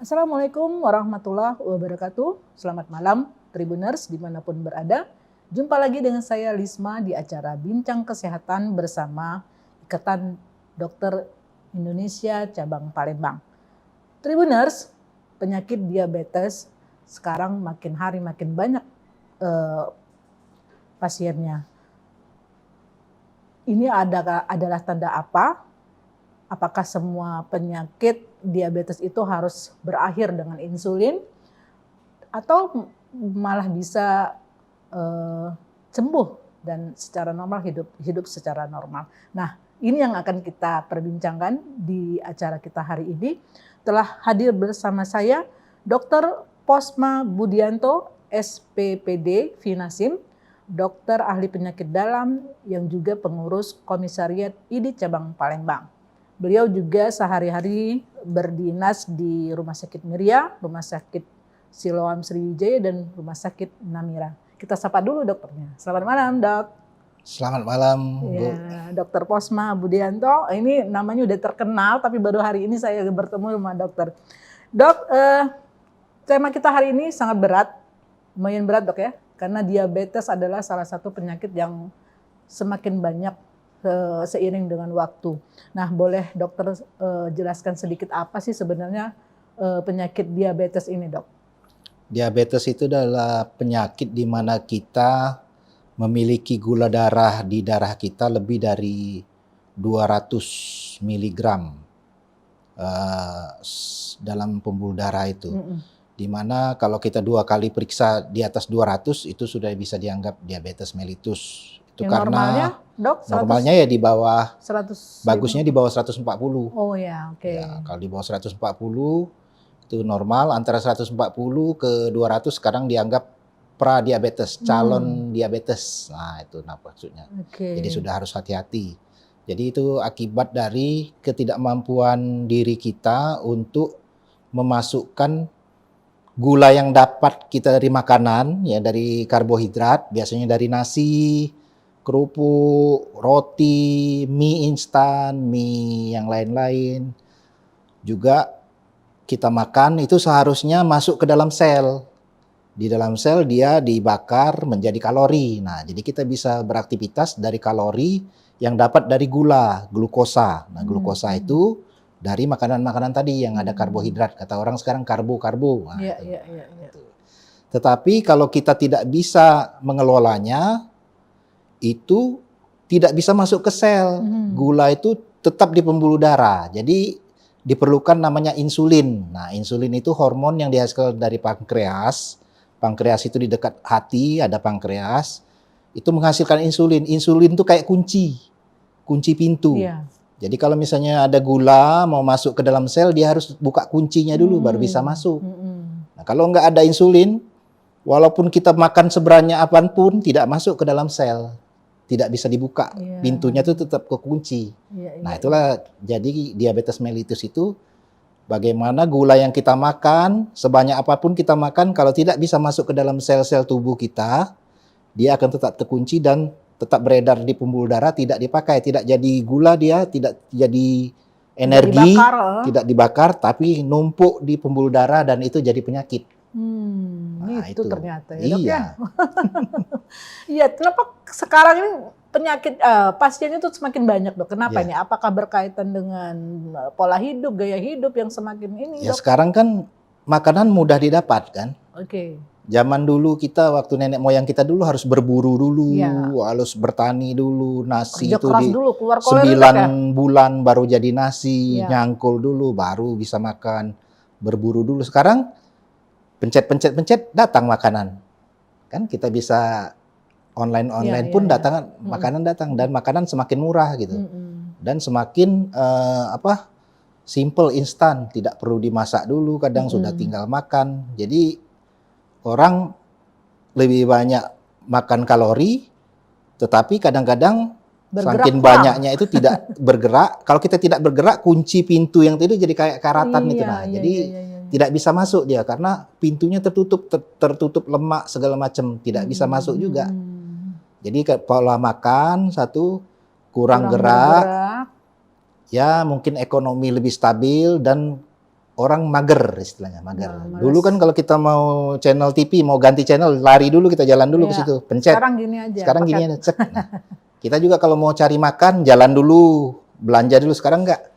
Assalamualaikum warahmatullahi wabarakatuh. Selamat malam Tribuners dimanapun berada. Jumpa lagi dengan saya Lisma di acara Bincang Kesehatan bersama Ikatan Dokter Indonesia Cabang Palembang. Tribuners, penyakit diabetes sekarang makin hari makin banyak pasiennya. Ini adalah tanda apa? Apakah semua penyakit diabetes itu harus berakhir dengan insulin atau malah bisa sembuh dan secara normal hidup secara normal. Nah, ini yang akan kita perbincangkan di acara kita hari ini. Telah hadir bersama saya Dr. Posma Budianto, SPPD Finasim, dokter ahli penyakit dalam yang juga pengurus Komisariat ID Cabang Palembang. Beliau juga sehari-hari berdinas di Rumah Sakit Miria, Rumah Sakit Siloam Sriwijaya, dan Rumah Sakit Namira. Kita sapa dulu dokternya. Selamat malam, Dok. Selamat malam, Bu. Ya, Dr. Posma Budianto. Ini namanya udah terkenal, tapi baru hari ini saya bertemu sama dokter. Dok, tema kita hari ini sangat berat, lumayan berat, Dok ya, karena diabetes adalah salah satu penyakit yang semakin banyak seiring dengan waktu. Nah, boleh dokter jelaskan sedikit apa sih sebenarnya penyakit diabetes ini, Dok? Diabetes itu adalah penyakit di mana kita memiliki gula darah di darah kita lebih dari 200 mg dalam pembuluh darah itu. Di mana kalau kita 2 kali periksa di atas 200 itu sudah bisa dianggap diabetes mellitus. Itu yang karena normalnya, Dok, 100, normalnya ya di bawah 100. Bagusnya di bawah 140. Oh ya, oke. Ya, kalau di bawah 140 itu normal, antara 140 ke 200 sekarang dianggap pra-diabetes, calon diabetes. Nah, itu maksudnya. Jadi sudah harus hati-hati. Jadi itu akibat dari ketidakmampuan diri kita untuk memasukkan gula yang dapat kita dari makanan, ya dari karbohidrat, biasanya dari nasi, kerupuk, roti, mie instan, mie yang lain-lain. Juga kita makan itu seharusnya masuk ke dalam sel. Di dalam sel dia dibakar menjadi kalori. Nah, jadi kita bisa beraktivitas dari kalori yang dapat dari gula, glukosa. Nah, glukosa itu dari makanan-makanan tadi yang ada karbohidrat. Kata orang sekarang karbo-karbo. Nah, Iya. Tetapi kalau kita tidak bisa mengelolanya, itu tidak bisa masuk ke sel. Gula itu tetap di pembuluh darah. Jadi diperlukan namanya insulin. Nah, insulin itu hormon yang dihasilkan dari pankreas. Pankreas itu di dekat hati ada pankreas. Itu menghasilkan insulin. Insulin itu kayak kunci pintu. Iya. Jadi kalau misalnya ada gula mau masuk ke dalam sel, dia harus buka kuncinya dulu baru bisa masuk. Nah, kalau nggak ada insulin, walaupun kita makan sebanyak apapun tidak masuk ke dalam sel. Tidak bisa dibuka, pintunya itu tetap kekunci. Nah, itulah jadi diabetes mellitus itu bagaimana gula yang kita makan, sebanyak apapun kita makan, kalau tidak bisa masuk ke dalam sel-sel tubuh kita, dia akan tetap terkunci dan tetap beredar di pembuluh darah, tidak dipakai, tidak jadi gula dia, tidak jadi energi, tidak dibakar, tapi numpuk di pembuluh darah dan itu jadi penyakit. Nah, itu ternyata ya, Dok, iya. ya. Iya, kenapa sekarang ini penyakit pasien itu semakin banyak, Dok? Kenapa ini? Apakah berkaitan dengan pola hidup, gaya hidup yang semakin ini, Ya, Dok? sekarang kan makanan mudah didapat kan. Oke. Zaman dulu kita waktu nenek moyang kita dulu harus berburu dulu, harus bertani dulu, nasi Kerja itu keras di dulu, keluar 9 bulan baru jadi nasi, nyangkul dulu baru bisa makan, berburu dulu. Sekarang pencet datang makanan. Kan kita bisa online pun datang makanan datang dan makanan semakin murah gitu. Dan semakin simple instan, tidak perlu dimasak dulu, kadang sudah tinggal makan. Jadi orang lebih banyak makan kalori, tetapi kadang-kadang saking banyaknya itu tidak bergerak. Kalau kita tidak bergerak, kunci pintu yang tadi jadi kayak karatan itu. Nah, jadi tidak bisa masuk dia karena pintunya tertutup lemak segala macam, tidak bisa masuk juga. Jadi pola makan satu kurang gerak, ya mungkin ekonomi lebih stabil dan orang mager istilahnya, mager. Nah, Dulu kan kalau kita mau channel TV, mau ganti channel, lari dulu, kita jalan dulu ke situ, pencet. Sekarang gini aja. Sekarang gini aja, cek. Nah, kita juga kalau mau cari makan, jalan dulu, belanja dulu. Sekarang enggak,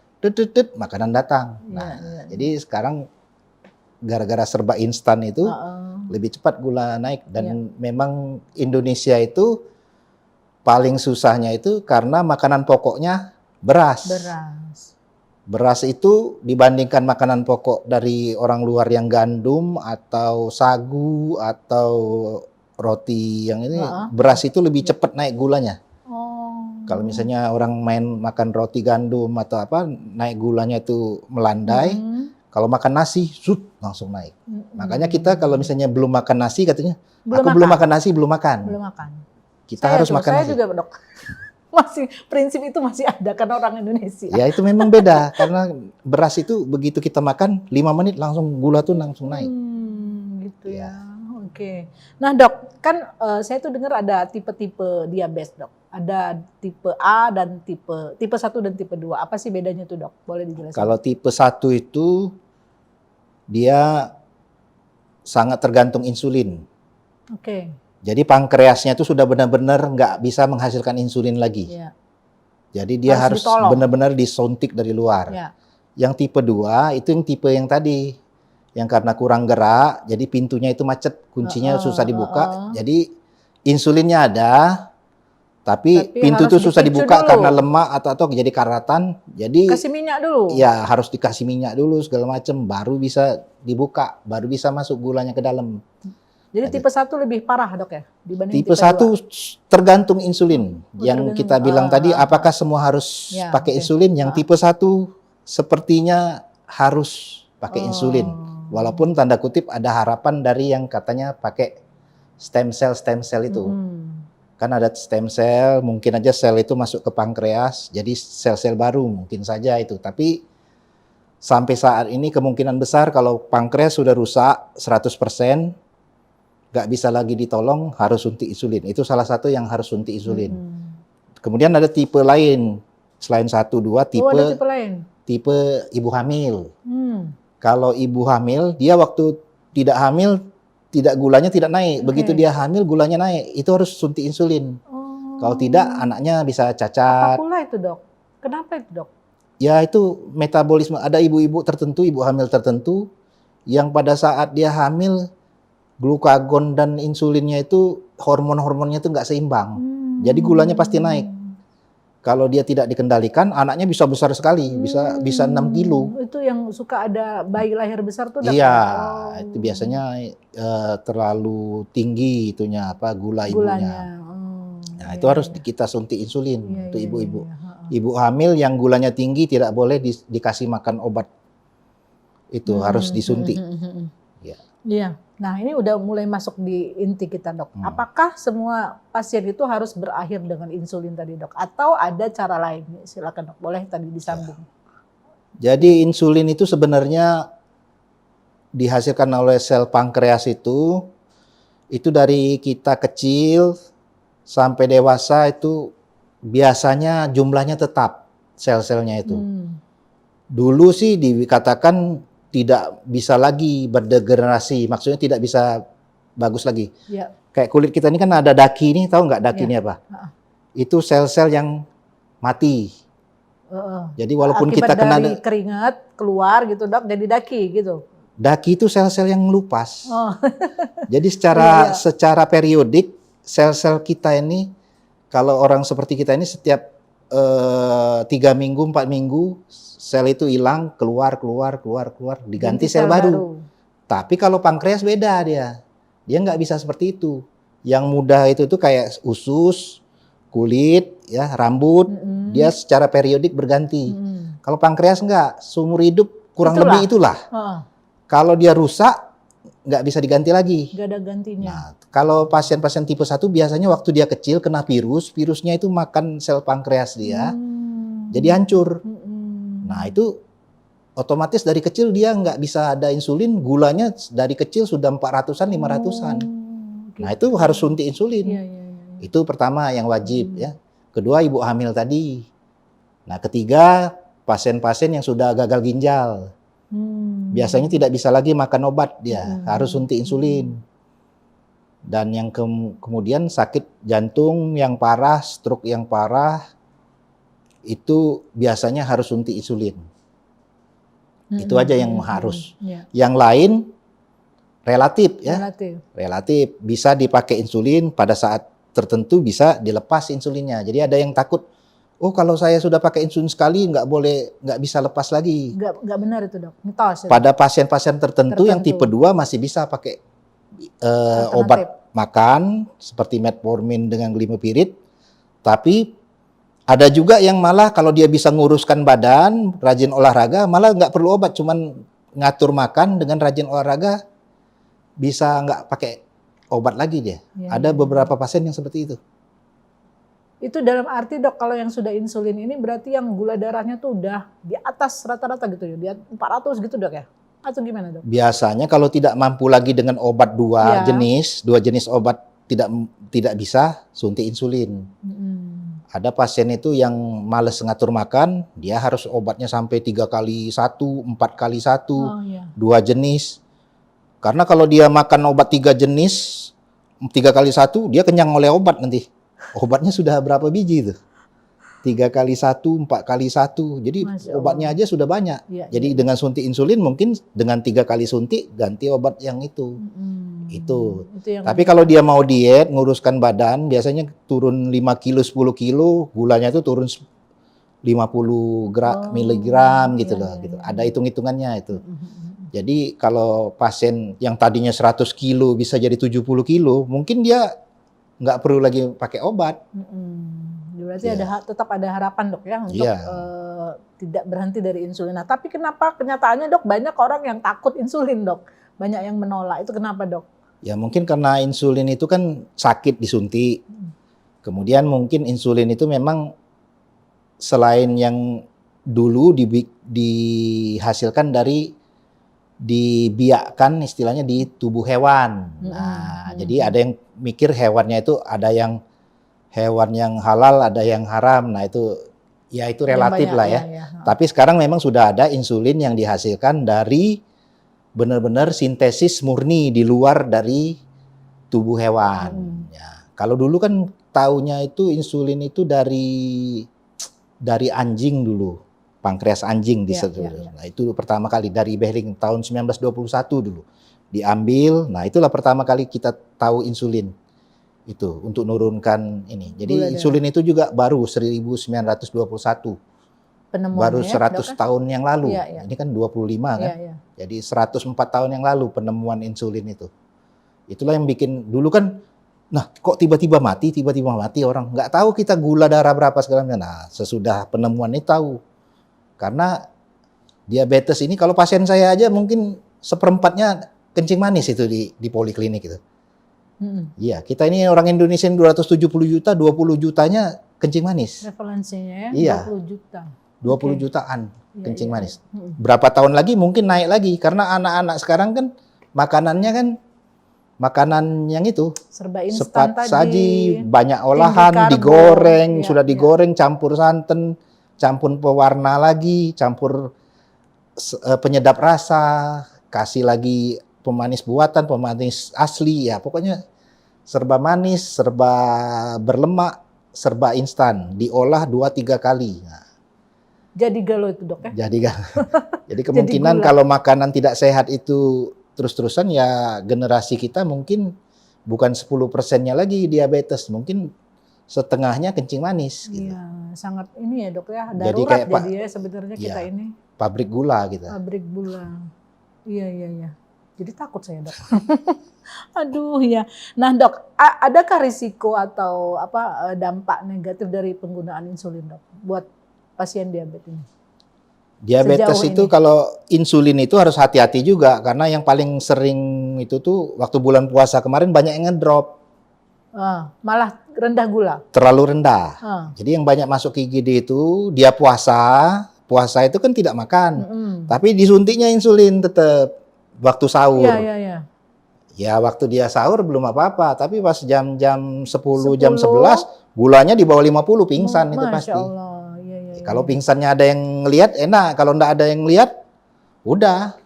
makanan datang. Nah, jadi sekarang gara-gara serba instan itu lebih cepat gula naik. Dan memang Indonesia itu paling susahnya itu karena makanan pokoknya beras. Beras itu dibandingkan makanan pokok dari orang luar yang gandum atau sagu atau roti yang ini, beras itu lebih cepat naik gulanya. Kalau misalnya orang makan roti gandum atau apa, naik gulanya itu melandai. Kalau makan nasi, langsung naik. Makanya kita kalau misalnya belum makan nasi katanya, belum makan nasi, belum makan. Kita harus makan nasi. Saya juga, Dok. Masih prinsip itu masih ada kan orang Indonesia. Ya itu memang beda karena beras itu begitu kita makan 5 menit langsung gula tuh langsung naik. Gitu ya. Oke. Nah, Dok, kan saya tuh dengar ada tipe-tipe diabetes, Dok. Ada tipe A dan tipe 1 dan tipe 2. Apa sih bedanya tuh, Dok? Boleh dijelaskan? Kalau tipe 1 itu dia sangat tergantung insulin. Oke. Jadi pankreasnya itu sudah benar-benar nggak bisa menghasilkan insulin lagi. Jadi dia harus benar-benar disuntik dari luar. Yang tipe 2 itu yang tipe yang tadi. Yang karena kurang gerak, jadi pintunya itu macet, kuncinya susah dibuka. Jadi insulinnya ada, tapi pintu itu susah dibuka dulu. Karena lemak atau jadi karatan. Jadi kasih minyak dulu. Ya harus dikasih minyak dulu segala macam, baru bisa dibuka, baru bisa masuk gulanya ke dalam. Jadi tipe 1 lebih parah, Dok, ya, dibanding tipe 1 tergantung insulin. Yang kita bilang tadi, apakah semua harus pakai insulin? Yang tipe 1 sepertinya harus pakai insulin. Walaupun tanda kutip ada harapan dari yang katanya pakai stem cell itu. Kan ada stem cell, mungkin aja sel itu masuk ke pankreas, jadi sel-sel baru mungkin saja itu. Tapi sampai saat ini kemungkinan besar kalau pankreas sudah rusak 100%, nggak bisa lagi ditolong, harus suntik insulin. Itu salah satu yang harus suntik insulin. Kemudian ada tipe lain, selain 1, 2, tipe ibu hamil. Kalau ibu hamil, dia waktu tidak hamil, gulanya tidak naik. Begitu dia hamil, gulanya naik. Itu harus suntik insulin. Kalau tidak, anaknya bisa cacat. Apa pula itu, Dok? Kenapa itu, Dok? Ya itu metabolisme. Ada ibu-ibu tertentu, ibu hamil tertentu, yang pada saat dia hamil, glukagon dan insulinnya itu, hormon-hormonnya itu nggak seimbang. Jadi gulanya pasti naik. Kalau dia tidak dikendalikan, anaknya bisa besar sekali, bisa 6 kilo. Itu yang suka ada bayi lahir besar tuh? Iya, itu biasanya terlalu tinggi itunya gula ibunya. Nah, itu harus kita suntik insulin untuk ibu-ibu. Ibu hamil yang gulanya tinggi tidak boleh dikasih makan obat. Itu harus disuntik. Iya. Nah, ini udah mulai masuk di inti kita, Dok. Apakah semua pasien itu harus berakhir dengan insulin tadi, Dok? Atau ada cara lain? Silakan, Dok. Boleh tadi disambung. Jadi insulin itu sebenarnya dihasilkan oleh sel pankreas itu dari kita kecil sampai dewasa itu biasanya jumlahnya tetap sel-selnya itu. Dulu sih dikatakan tidak bisa lagi berdegenerasi, maksudnya tidak bisa bagus lagi. Kayak kulit kita ini kan ada daki ini, tahu nggak daki ini apa? Itu sel-sel yang mati. Jadi walaupun kita kena dari keringat keluar gitu, Dok, jadi daki gitu. Daki itu sel-sel yang melupas. Jadi secara periodik sel-sel kita ini, kalau orang seperti kita ini setiap 3 minggu, 4 minggu sel itu hilang, keluar, diganti sel baru. Tapi kalau pankreas beda dia nggak bisa seperti itu. Yang mudah itu tuh kayak usus, kulit, ya rambut, dia secara periodik berganti. Kalau pankreas nggak, seumur hidup kurang lebih itulah. Kalau dia rusak, nggak bisa diganti lagi. Nggak ada gantinya. Nah, kalau pasien-pasien tipe 1 biasanya waktu dia kecil kena virusnya itu makan sel pankreas dia, jadi hancur. Nah itu otomatis dari kecil dia nggak bisa ada insulin, gulanya dari kecil sudah 400-an, 500-an. Nah itu harus suntik insulin. Itu pertama yang wajib ya. Kedua ibu hamil tadi. Nah ketiga pasien-pasien yang sudah gagal ginjal. Biasanya tidak bisa lagi makan obat dia, harus suntik insulin. Dan yang kemudian sakit jantung yang parah, stroke yang parah, itu biasanya harus suntik insulin. Itu aja yang harus. Yang lain relatif ya. Relatif bisa dipakai insulin pada saat tertentu, bisa dilepas insulinnya. Jadi ada yang takut, oh kalau saya sudah pakai insulin sekali nggak bisa lepas lagi. Nggak benar itu dok, mitos. Pada pasien-pasien tertentu yang tipe 2 masih bisa pakai obat makan seperti metformin dengan glimepirid. Tapi ada juga yang malah kalau dia bisa nguruskan badan, rajin olahraga, malah nggak perlu obat, cuman ngatur makan dengan rajin olahraga, bisa nggak pakai obat lagi dia. Ada beberapa pasien yang seperti itu. Itu dalam arti dok, kalau yang sudah insulin ini berarti yang gula darahnya tuh udah di atas rata-rata gitu ya, di 400 gitu dok ya? Atau gimana dok? Biasanya kalau tidak mampu lagi dengan obat dua jenis obat tidak bisa suntik insulin. Ada pasien itu yang males ngatur makan, dia harus obatnya sampai 3 kali 1, 4 kali 1, 2 jenis. Karena kalau dia makan obat 3 jenis, 3 kali 1, dia kenyang oleh obat nanti. Obatnya sudah berapa biji itu? 3 kali 1, 4 kali 1. Jadi obatnya aja sudah banyak. Jadi dengan suntik insulin mungkin dengan 3 kali suntik ganti obat yang itu. Itu tapi kalau dia mau diet, nguruskan badan, biasanya turun 5 kilo, 10 kilo, gulanya itu turun 50 miligram gitu loh. Gitu. Ada hitung-hitungannya itu. Jadi kalau pasien yang tadinya 100 kilo bisa jadi 70 kilo, mungkin dia nggak perlu lagi pakai obat. Berarti tetap ada harapan dok ya untuk tidak berhenti dari insulin. Nah, tapi kenapa kenyataannya dok banyak orang yang takut insulin dok? Banyak yang menolak, itu kenapa dok? Ya mungkin karena insulin itu kan sakit disuntik. Kemudian mungkin insulin itu memang selain yang dulu dihasilkan dari dibiakkan istilahnya di tubuh hewan. Nah, jadi ada yang mikir hewannya itu ada yang hewan yang halal, ada yang haram. Nah, itu ya itu relatif lah ya. Tapi sekarang memang sudah ada insulin yang dihasilkan dari benar-benar sintesis murni di luar dari tubuh hewan. Ya, kalau dulu kan taunya itu insulin itu dari anjing dulu. Pankreas anjing Nah, itu pertama kali dari Behring tahun 1921 dulu diambil. Nah, itulah pertama kali kita tahu insulin itu untuk menurunkan ini. Jadi insulin itu juga baru 1921. Baru 100 tahun yang lalu. Ini kan 25 kan. Jadi 104 tahun yang lalu penemuan insulin itu. Itulah yang bikin dulu kan, nah kok tiba-tiba mati orang. Nggak tahu kita gula darah berapa sekarang. Nah, sesudah penemuan ini tahu. Karena diabetes ini kalau pasien saya aja mungkin 1/4-nya kencing manis itu di poliklinik itu. Iya, kita ini orang Indonesia 270 juta, 20 jutanya kencing manis. Prevalensinya ya, iya. 20 juta. 20 jutaan kencing manis. Berapa tahun lagi mungkin naik lagi karena anak-anak sekarang kan makanannya kan makanan yang itu serba instan cepat saji, banyak olahan, digoreng, sudah digoreng, campur santan, campur pewarna lagi, campur penyedap rasa, kasih lagi pemanis buatan, pemanis asli, ya pokoknya serba manis, serba berlemak, serba instan, diolah 2-3 kali. Nah, jadi galau itu dok ya? Jadi kemungkinan kalau makanan tidak sehat itu terus-terusan ya generasi kita mungkin bukan 10%-nya lagi diabetes, mungkin setengahnya kencing manis. Gitu. Iya, sangat ini ya dok ya, darurat jadi ya sebenarnya kita ini. Pabrik gula gitu. Pabrik gula, iya. Jadi takut saya dok. Aduh ya. Nah dok, adakah risiko atau dampak negatif dari penggunaan insulin dok buat pasien diabetes ini? Diabetes itu kalau insulin itu harus hati-hati juga karena yang paling sering itu tuh waktu bulan puasa kemarin banyak yang ngedrop. Malah rendah gula. Terlalu rendah. Jadi yang banyak masuk ke IGD itu dia puasa itu kan tidak makan, tapi disuntiknya insulin tetap. Waktu sahur. Iya. Ya waktu dia sahur belum apa-apa, tapi pas jam 10, jam 11 gulanya di bawah 50 pingsan itu pasti. Masya Allah. Iya. Kalau pingsannya ada yang ngelihat enak, kalau enggak ada yang lihat Udah.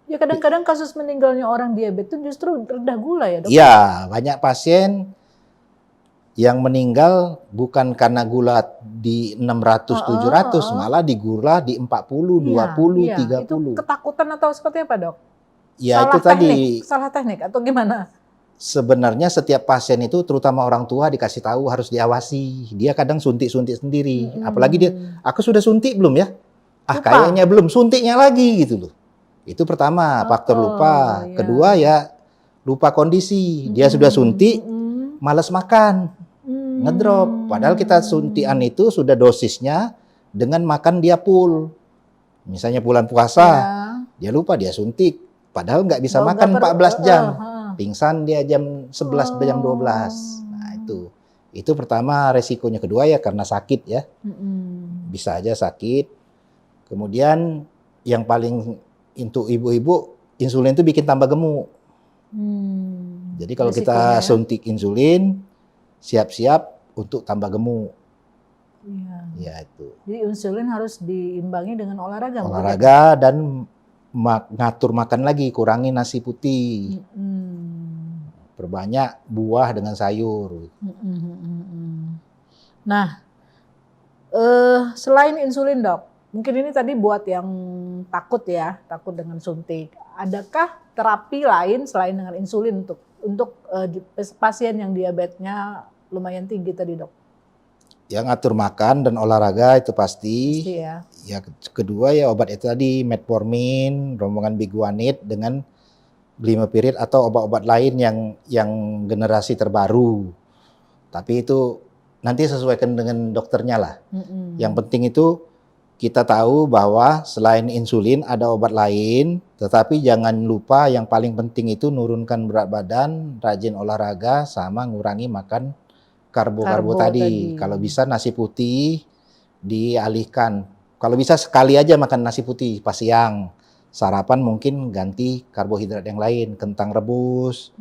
Ya kadang-kadang kasus meninggalnya orang diabetes itu justru rendah gula ya dok? Iya, banyak pasien yang meninggal bukan karena gula di 600-700, malah di gula di 40, 20, Iya. 30. Itu ketakutan atau seperti apa dok? Ya Salah itu tadi. Salah teknik atau gimana? Sebenarnya setiap pasien itu, terutama orang tua, dikasih tahu harus diawasi. Dia kadang suntik-suntik sendiri. Apalagi dia, aku sudah suntik belum ya? Lupa. Kayaknya belum, suntiknya lagi gitu loh. Itu pertama, faktor lupa. Iya. Kedua ya, lupa kondisi. Dia sudah suntik, malas makan, ngedrop. Padahal kita suntikan itu sudah dosisnya dengan makan dia full. Misalnya bulan puasa, dia lupa dia suntik. Padahal nggak bisa makan 14 jam. Pingsan dia jam 11, jam 12. Nah itu pertama resikonya. Kedua ya karena sakit ya. Bisa aja sakit. Kemudian yang paling untuk ibu-ibu, insulin itu bikin tambah gemuk. Jadi kalau kita suntik insulin, siap-siap untuk tambah gemuk. Iya. Ya itu. Jadi insulin harus diimbangi dengan olahraga. Olahraga dan ngatur makan lagi, kurangi nasi putih. Perbanyak buah dengan sayur. Nah, selain insulin dok, mungkin ini tadi buat yang takut ya, takut dengan suntik. Adakah terapi lain selain dengan insulin untuk pasien yang diabetesnya lumayan tinggi tadi dok? Yang ngatur makan dan olahraga itu pasti. Ya. Ya kedua ya obat itu tadi, metformin, rombongan biguanid dengan glimepirid atau obat-obat lain yang generasi terbaru. Tapi itu nanti sesuaikan dengan dokternya lah. Yang penting itu kita tahu bahwa selain insulin ada obat lain, tetapi jangan lupa yang paling penting itu nurunkan berat badan, rajin olahraga, sama ngurangi makan karbo tadi. Kalau bisa nasi putih dialihkan. Kalau bisa sekali aja makan nasi putih pas siang. Sarapan mungkin ganti karbohidrat yang lain, kentang rebus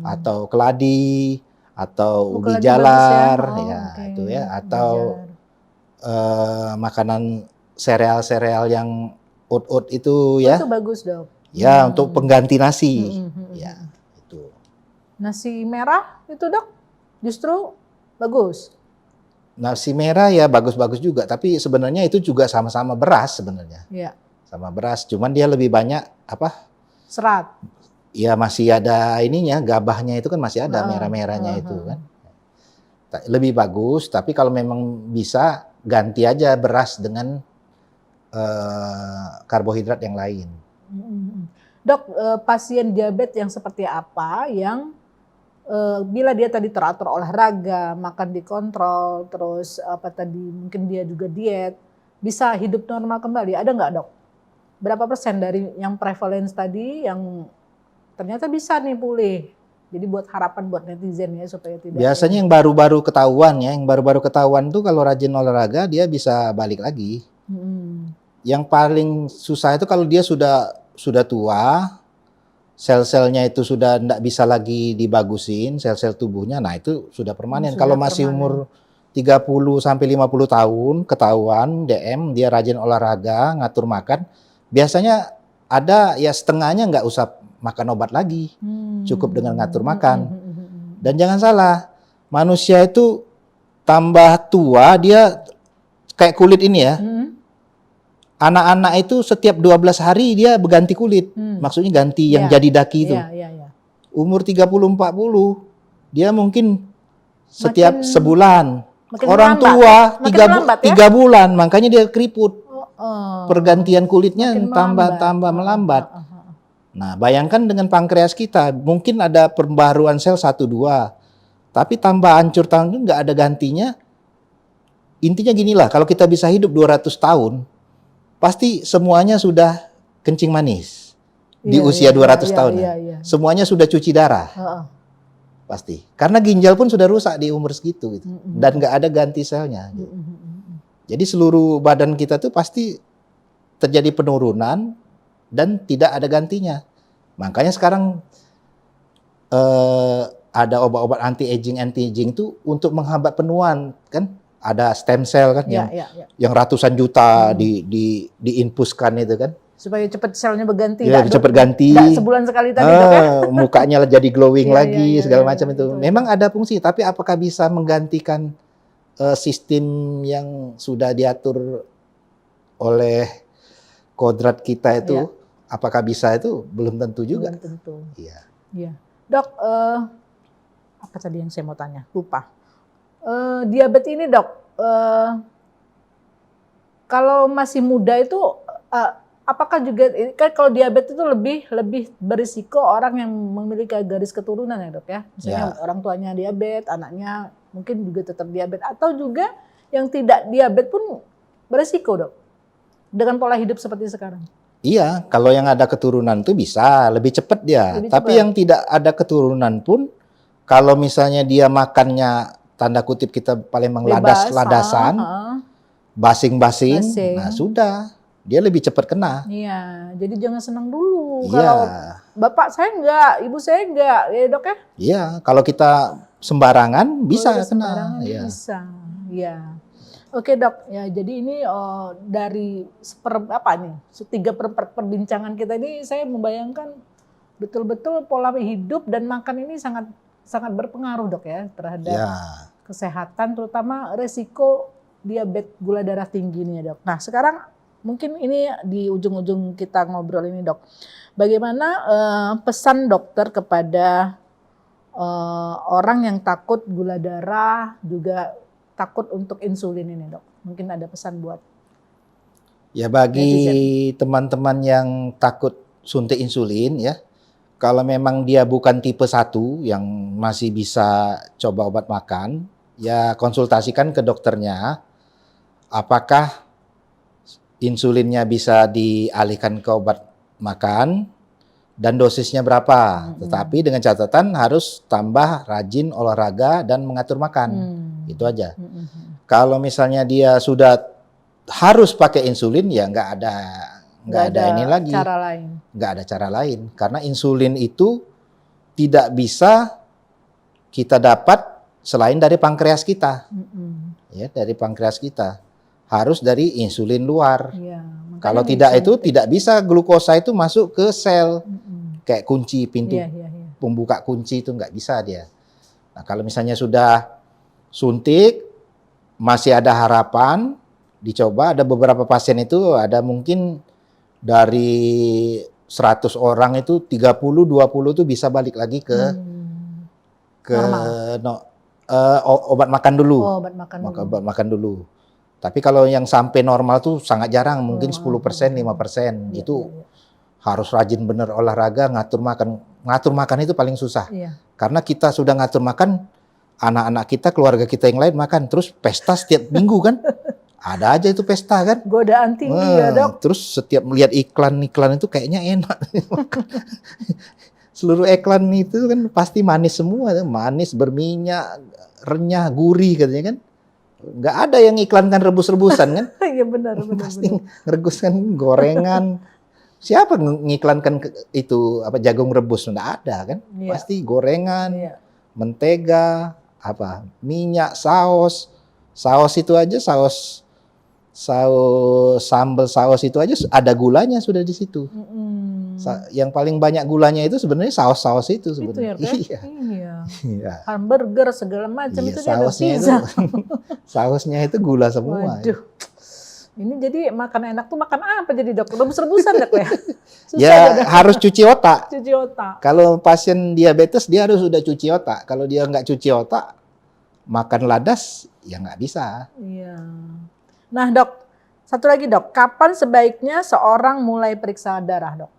atau keladi atau ubi jalar itu ya, atau makanan sereal-sereal yang oat itu ya. Itu bagus dok. Ya untuk pengganti nasi. Ya itu. Nasi merah itu dok justru bagus. Nasi merah ya bagus-bagus juga, tapi sebenarnya itu juga sama-sama beras sebenarnya. Iya. Sama beras, cuman dia lebih banyak apa? Serat. Ya masih ada ininya, gabahnya itu kan masih ada merah-merahnya itu kan. Lebih bagus, tapi kalau memang bisa ganti aja beras dengan karbohidrat yang lain. Dok, pasien diabetes yang seperti apa yang bila dia tadi teratur olahraga, makan dikontrol, terus apa tadi mungkin dia juga diet, bisa hidup normal kembali? Ada nggak dok? Berapa persen dari yang prevalence tadi yang ternyata bisa nih pulih? Jadi buat harapan buat netizen ya supaya tidak. Biasanya yang baru-baru ketahuan ya, yang baru-baru ketahuan tuh kalau rajin olahraga dia bisa balik lagi. Yang paling susah itu kalau dia sudah tua, sel-selnya itu sudah tidak bisa lagi dibagusin, sel-sel tubuhnya, nah itu sudah permanen. Kalau masih umur 30 sampai 50 tahun ketahuan DM dia rajin olahraga, ngatur makan, biasanya ada ya setengahnya nggak usah makan obat lagi, cukup dengan ngatur makan. Dan jangan salah, manusia itu tambah tua dia kayak kulit ini ya. Anak-anak itu setiap 12 hari dia berganti kulit, maksudnya ganti yang jadi daki itu. Umur 30-40 dia mungkin setiap sebulan. Orang tua 3 bulan, makanya dia keriput. Pergantian kulitnya tambah melambat. Nah, bayangkan dengan pankreas kita, mungkin ada pembaruan sel 1-2, tapi tambah hancur tahun nggak ada gantinya. Intinya ginilah, kalau kita bisa hidup 200 tahun, pasti semuanya sudah kencing manis di usia 200 tahun. Semuanya sudah cuci darah, pasti. Karena ginjal pun sudah rusak di umur segitu, gitu. Dan nggak ada ganti selnya. Gitu. Jadi seluruh badan kita tuh pasti terjadi penurunan dan tidak ada gantinya. Makanya sekarang ada obat-obat anti-aging tuh untuk menghambat penuaan kan. Ada stem cell kan yang ratusan juta diinfuskan itu kan. Supaya cepat selnya berganti. Ya, cepat ganti. Nggak sebulan sekali tadi dok ya. Mukanya jadi glowing Iya, lagi, iya, segala iya, macam iya, itu. betul. Memang ada fungsi, tapi apakah bisa menggantikan sistem yang sudah diatur oleh kodrat kita itu? Iya. Apakah bisa itu? Belum tentu juga. Belum tentu. Iya. Iya. Dok, apa tadi yang saya mau tanya? Lupa. Diabetes ini dok, kalau masih muda itu apakah juga kan kalau diabetes itu lebih berisiko orang yang memiliki garis keturunan ya dok ya? Misalnya orang tuanya diabetes, anaknya mungkin juga tetap diabetes, atau juga yang tidak diabetes pun berisiko dok dengan pola hidup seperti sekarang. Iya, kalau yang ada keturunan itu bisa lebih cepat dia. Lebih Tapi cepat. yang tidak ada keturunan pun, kalau misalnya dia makannya tanda kutip kita paling ladasan, basing-basing, nah sudah, dia lebih cepat kena. Iya, jadi jangan senang dulu. Iya. Kalau bapak saya enggak, ibu saya enggak, ya dok ya? Iya, kalau kita sembarangan bisa Kalau kena. sembarangan Iya. bisa, ya. Oke dok, ya jadi ini dari tiga perbincangan kita ini saya membayangkan betul-betul pola hidup dan makan ini sangat sangat berpengaruh dok ya terhadap kesehatan, terutama resiko diabetes gula darah tinggi ini ya dok. Nah sekarang mungkin ini di ujung-ujung kita ngobrol ini dok, bagaimana pesan dokter kepada orang yang takut gula darah, juga takut untuk insulin ini dok? Mungkin ada pesan buat ya bagi teman-teman yang takut suntik insulin ya, kalau memang dia bukan tipe 1 yang masih bisa coba obat makan, ya konsultasikan ke dokternya apakah insulinnya bisa dialihkan ke obat makan dan dosisnya berapa. Tetapi dengan catatan harus tambah rajin olahraga dan mengatur makan. Itu aja. Kalau misalnya dia sudah harus pakai insulin, ya nggak ada ini lagi. Cara lain. Nggak ada cara lain. Karena insulin itu tidak bisa kita dapat selain dari pankreas kita. Ya, dari pankreas kita. Harus dari insulin luar. Ya, kalau tidak itu tidak bisa glukosa itu masuk ke sel. Kayak kunci pintu, pembuka kunci itu nggak bisa dia. Nah kalau misalnya sudah suntik, masih ada harapan, dicoba. Ada beberapa pasien itu ada mungkin dari 100 orang itu 30-20 itu bisa balik lagi ke obat makan dulu. Obat makan dulu. Tapi kalau yang sampai normal tuh sangat jarang, mungkin 10%, 5%. Itu harus rajin bener olahraga, ngatur makan. Ngatur makan itu paling susah. Karena kita sudah ngatur makan, anak-anak kita, keluarga kita yang lain makan. Terus pesta setiap minggu kan. Ada aja itu pesta kan. Godaan tinggi ya dok. Terus setiap melihat iklan-iklan itu kayaknya enak. Seluruh iklan itu kan pasti manis semua. Manis, berminyak, renyah, gurih katanya kan. Nggak ada yang iklankan rebus-rebusan kan. Iya benar. Pasti ngerebuskan gorengan. Siapa ngiklankan itu jagung rebus? Nggak ada kan. Pasti gorengan, mentega, minyak, saus. Saus itu aja, saus sambal saus itu aja ada gulanya sudah di situ. Yang paling banyak gulanya itu sebenarnya saus-saus itu sebenarnya. Iya. Hamburger segala macam itu dia ada pizza. Sausnya itu gula semua. Waduh. Ini jadi makan enak tuh makan apa jadi dok? Rebus-rebusan dok ya? Ya harus cuci otak. Cuci otak. Kalau pasien diabetes dia harus sudah cuci otak. Kalau dia nggak cuci otak, makan ladas ya nggak bisa. Iya. Nah dok, satu lagi dok, kapan sebaiknya seorang mulai periksa darah dok?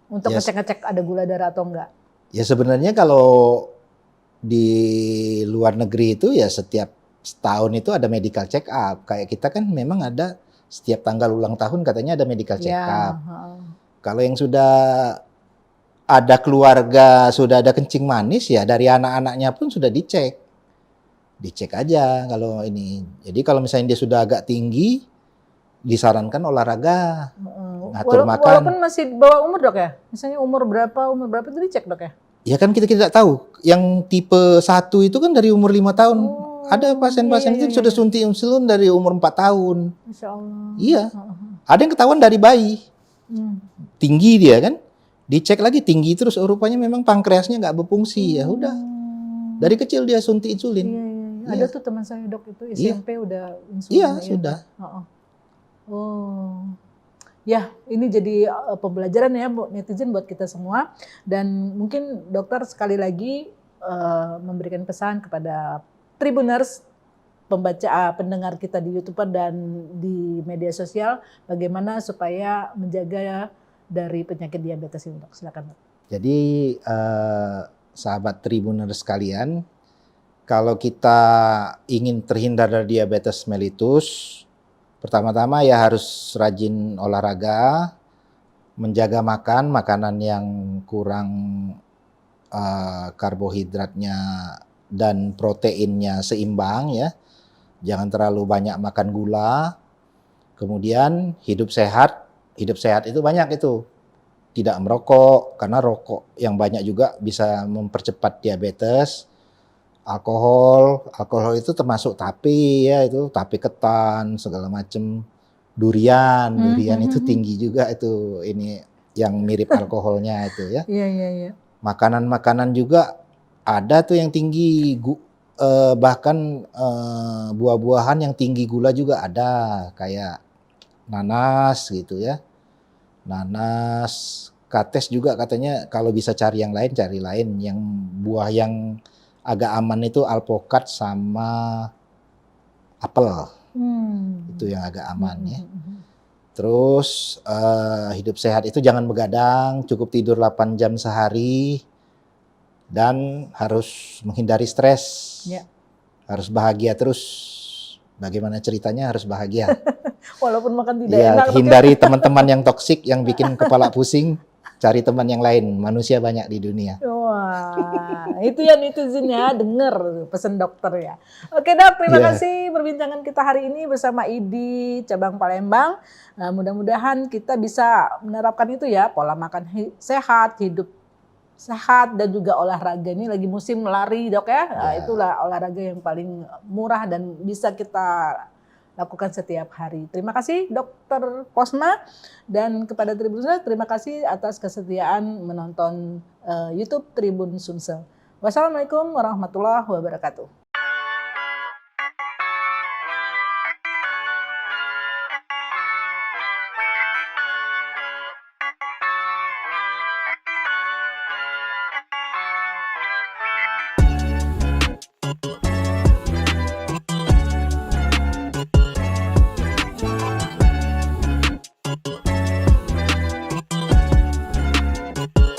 Untuk ngecek-ngecek ada gula darah atau enggak? Ya sebenarnya kalau di luar negeri itu ya setiap setahun itu ada medical check up. Kayak kita kan memang ada setiap tanggal ulang tahun katanya ada medical check up. Kalau yang sudah ada keluarga, sudah ada kencing manis ya dari anak-anaknya pun sudah dicek. Dicek aja kalau ini. Jadi kalau misalnya dia sudah agak tinggi, disarankan olahraga, ngatur makan. Walaupun masih di bawah umur dok ya? Misalnya umur berapa itu dicek dok ya? Ya kan kita tidak tahu. Yang tipe 1 itu kan dari umur 5 tahun. Ada pasien-pasien itu sudah suntik insulin dari umur 4 tahun. Insya Allah. Iya. Ada yang ketahuan dari bayi. tinggi dia kan, dicek lagi tinggi terus, rupanya memang pankreasnya nggak berfungsi. Ya udah, dari kecil dia suntik insulin. Iya. Ada tuh teman saya dok itu SMP udah insulin. Iya sudah. Oh. Ya, ini jadi pembelajaran ya netizen buat kita semua. Dan mungkin dokter sekali lagi memberikan pesan kepada Tribuners, pendengar kita di YouTube dan di media sosial, bagaimana supaya menjaga dari penyakit diabetes ini, dok. Silakan, dok. Jadi sahabat Tribuners sekalian, kalau kita ingin terhindar dari diabetes mellitus, pertama-tama ya harus rajin olahraga, menjaga makanan yang kurang karbohidratnya dan proteinnya seimbang ya. Jangan terlalu banyak makan gula. Kemudian hidup sehat. Hidup sehat itu banyak itu. Tidak merokok, karena rokok yang banyak juga bisa mempercepat diabetes. Alkohol itu termasuk tape ya, itu tape ketan segala macam. Durian itu tinggi juga itu, ini yang mirip alkoholnya itu ya. Iya. Makanan juga ada tuh yang tinggi, bahkan buah-buahan yang tinggi gula juga ada, kayak nanas gitu ya. Nanas, kates juga katanya kalau bisa cari yang lain, cari lain. Yang buah yang agak aman itu alpukat sama apel. Itu yang agak aman ya. Terus hidup sehat itu jangan begadang, cukup tidur 8 jam sehari, dan harus menghindari stres. Ya. Harus bahagia terus. Bagaimana ceritanya harus bahagia. Walaupun makan tidak enak. Hindari teman-teman yang toksik, yang bikin kepala pusing. Cari teman yang lain, manusia banyak di dunia. Wah, itu ya netizen ya, denger pesan dokter ya. Oke dok, terima kasih perbincangan kita hari ini bersama IDI Cabang Palembang. Nah, mudah-mudahan kita bisa menerapkan itu ya, pola makan sehat, hidup sehat, dan juga olahraga. Ini lagi musim lari dok ya. Nah, itulah olahraga yang paling murah dan bisa kita lakukan setiap hari. Terima kasih Dr. Posma, dan kepada Tribuners terima kasih atas kesetiaan menonton YouTube Tribun Sumsel. Wassalamualaikum warahmatullahi wabarakatuh.